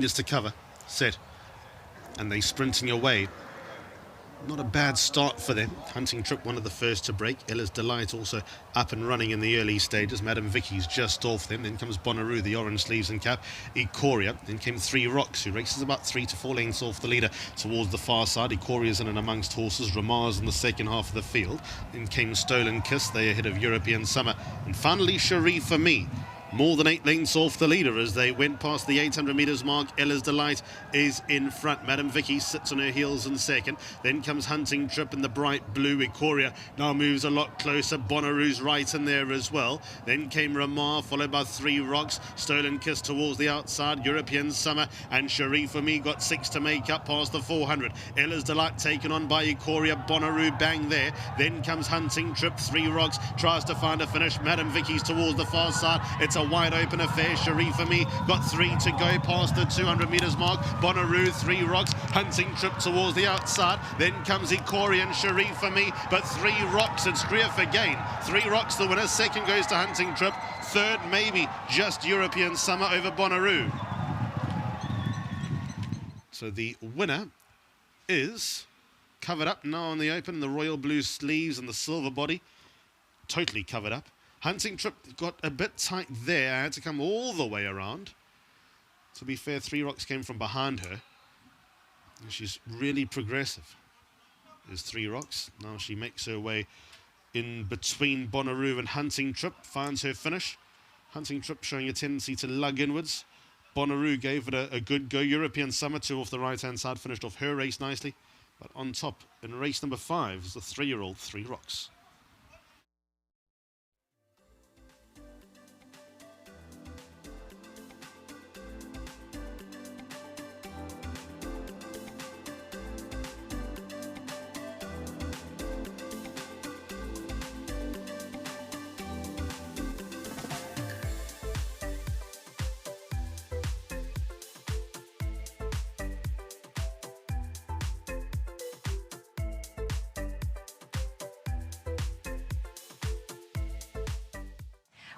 Just to cover, set, and they sprinting away. Not a bad start for them. Hunting Trip, one of the first to break. Ella's Delight also up and running in the early stages. Madam Vicky's just off them. Then comes Bonnaroo, the orange sleeves and cap. Ikoria. Then came Three Rocks, who races about 3 to 4 lengths off the leader towards the far side. Ikoria's in and amongst horses. Ramar's in the second half of the field. Then came Stolen Kiss. They ahead of European Summer. And finally, Cherie for Me. More than 8 lengths off the leader as they went past the 800 metres mark. Ella's Delight is in front. Madam Vicky sits on her heels in second. Then comes Hunting Trip in the bright blue. Ikoria now moves a lot closer. Bonnaroo's right in there as well. Then came Ramar, followed by Three Rocks. Stolen Kiss towards the outside. European Summer and Cherie for Me got 6 to make up past the 400. Ella's Delight taken on by Ikoria. Bonnaroo bang there. Then comes Hunting Trip. Three Rocks tries to find a finish. Madam Vicky's towards the far side. It's a wide open affair. Cherie for Me got 3 to go past the 200 metres mark. Bonnaroo, Three Rocks, Hunting Trip towards the outside. Then comes Ikoria and Cherie for Me, but Three Rocks, it's Grief again. Three Rocks the winner. Second goes to Hunting Trip. Third maybe just European Summer over Bonnaroo. So the winner is covered up now on the open, the royal blue sleeves and the silver body, totally covered up. Hunting Trip got a bit tight there. I had to come all the way around. To be fair, Three Rocks came from behind her. And she's really progressive. There's Three Rocks. Now she makes her way in between Bonnaroo and Hunting Trip. Finds her finish. Hunting Trip showing a tendency to lug inwards. Bonnaroo gave it a good go. European Summer, 2 off the right-hand side, finished off her race nicely. But on top, in race number 5, is the 3-year-old Three Rocks.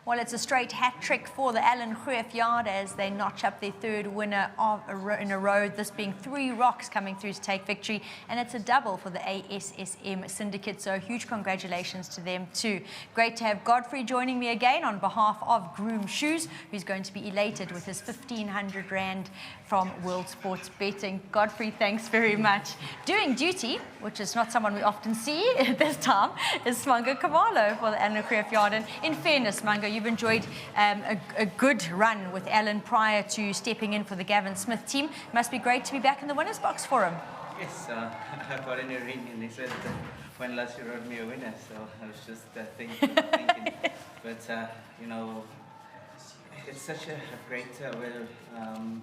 Well, it's a straight hat trick for the Alan Greef yard as they notch up their third winner in a row, this being Three Rocks coming through to take victory. And it's a double for the ASSM syndicate, so huge congratulations to them too. Great to have Godfrey joining me again on behalf of Groom Shoes, who's going to be elated with his 1,500 Rand from World Sports Betting. Godfrey, thanks very much. Doing duty, which is not someone we often see at this time, is Smango Kamalo for the Alan Greef yard. And in fairness, Smango, you've enjoyed a good run with Alan prior to stepping in for the Gavin Smith team. Must be great to be back in the winner's box for him. Yes, I got in a ring and they said when last you wrote me a winner, so I was just thinking. But, you know, it's such a great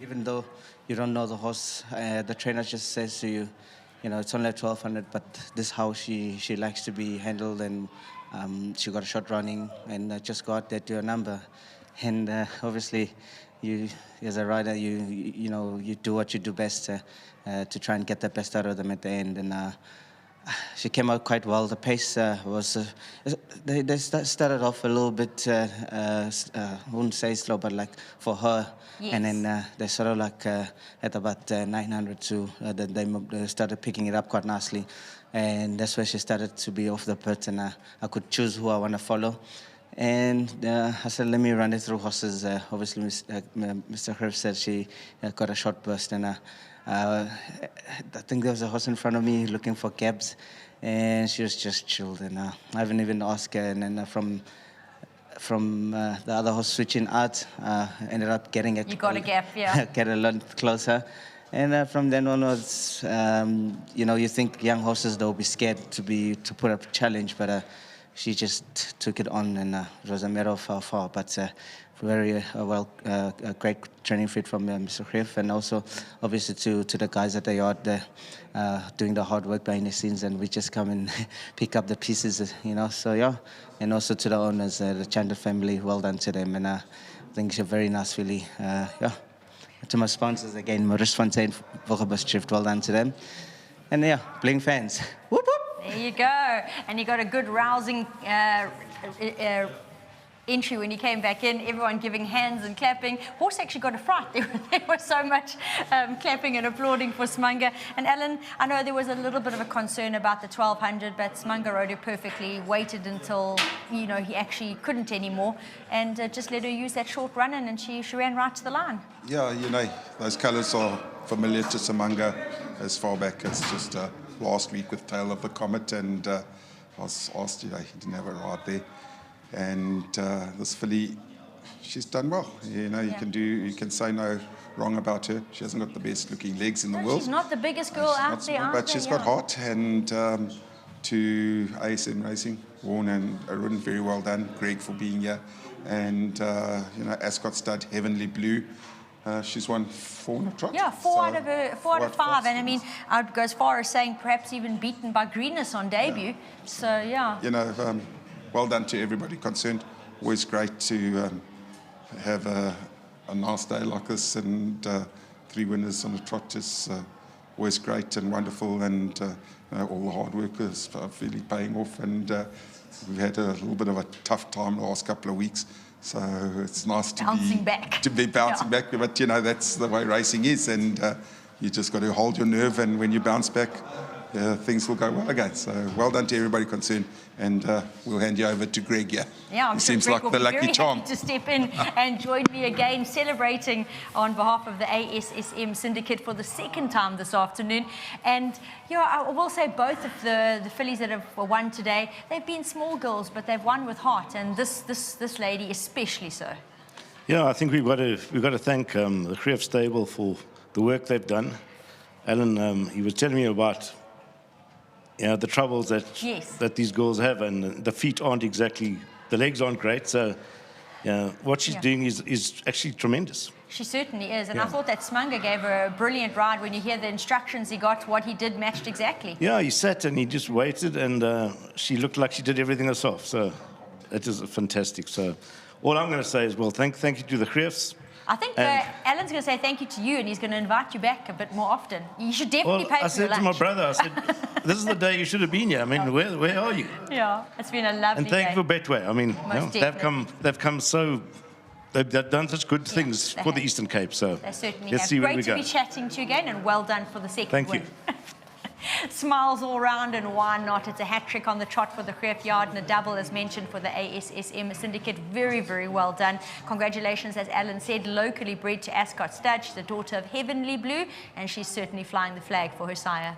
even though you don't know the horse, the trainer just says to you, you know, it's only 1,200, but this is how she likes to be handled, and she got a shot running and just go out there to a number. And obviously, you as a rider, you know, you do what you do best to try and get the best out of them at the end. And she came out quite well. The pace was, they started off a little bit, I wouldn't say slow, but like for her. Yes. And then they sort of like at about 900 too, they started picking it up quite nicely. And that's where she started to be off the pit, and I could choose who I want to follow. And I said, let me run it through horses. Obviously, Mr. Greef said she got a short burst, and I think there was a horse in front of me looking for gaps, and she was just chilled. And I haven't even asked her. And then from the other horse switching out, ended up getting a gap, yeah. Get a lot closer. And from then onwards, you know, you think young horses, they'll be scared to put up a challenge, but she just took it on, and it was a matter of how far. But very a great training fit from Mr. Greef, and also obviously to the guys at the yard there, doing the hard work behind the scenes, and we just come and pick up the pieces, you know. So yeah, and also to the owners, the Chandler family, well done to them, and I think it's a very nice filly. Yeah. To my sponsors again, Maurice Fontaine, Volgebus Drift, well done to them. And yeah, Bling fans. Whoop, whoop. There you go. And you got a good rousing entry when he came back in, everyone giving hands and clapping. Horse actually got a fright. There was so much clapping and applauding for Smanga. And Alan, I know there was a little bit of a concern about the 1200, but Smanga rode it perfectly, waited until, you know, he actually couldn't anymore, and just let her use that short run in, and she ran right to the line. Yeah, you know, those colours are familiar to Samanga as far back as just last week with Tail of the Comet, and I was asked, you know, he didn't have a ride there. And this filly, she's done well. You know, you can say no wrong about her. She hasn't got the best looking legs in the world. She's not the biggest girl out there, but she's got heart. And to ASM Racing, Warren and Arun, very well done. Greg for being here. And, you know, Ascot Stud, Heavenly Blue. She's won 4 in a trot. Yeah, four out of five. And I mean, I'd go as far as saying perhaps even beaten by Greenus on debut. Yeah. So, yeah. You know, well done to everybody concerned. Always great to have a nice day like this, and 3 winners on a trot is always great and wonderful, and you know, all the hard workers are really paying off, and we've had a little bit of a tough time the last couple of weeks, so it's nice to be bouncing back, but you know, that's the way racing is, and you just got to hold your nerve, and when you bounce back, things will go well again. So well done to everybody concerned, and we'll hand you over to Greg. Yeah, I'm sure seems Greg like the will be lucky very charm happy to step in and join me again, celebrating on behalf of the ASSM Syndicate for the second time this afternoon. And yeah, I will say both of the fillies that have won today, they've been small girls, but they've won with heart, and this lady especially so. Yeah, I think we've got to thank the Kreeft stable for the work they've done. Alan, he was telling me about, you know, the troubles that these girls have, and the feet aren't exactly, the legs aren't great. So, you know, what she's doing is actually tremendous. She certainly is, and I thought that Smanga gave her a brilliant ride. When you hear the instructions he got, what he did matched exactly. Yeah, he sat and he just waited, and she looked like she did everything herself. So, it is fantastic. So, all I'm going to say is, well, thank you to the Kreefts. I think Alan's going to say thank you to you, and he's going to invite you back a bit more often. You should definitely pay for I said your to my lunch. brother, I said, this is the day you should have been here. I mean, where are you? Yeah, it's been a lovely And thank you for Betway. I mean, you know, they've come so, they've done such good things for the Eastern Cape. So they certainly let's have. see where we Great go. to be chatting to you again, and well done for the second Thank win. you. Smiles all round, and why not? It's a hat-trick on the trot for the Kreeft Yard and a double, as mentioned, for the ASSM Syndicate. Very, very well done. Congratulations, as Alan said, locally bred to Ascot Stud. She's the daughter of Heavenly Blue, and she's certainly flying the flag for her sire.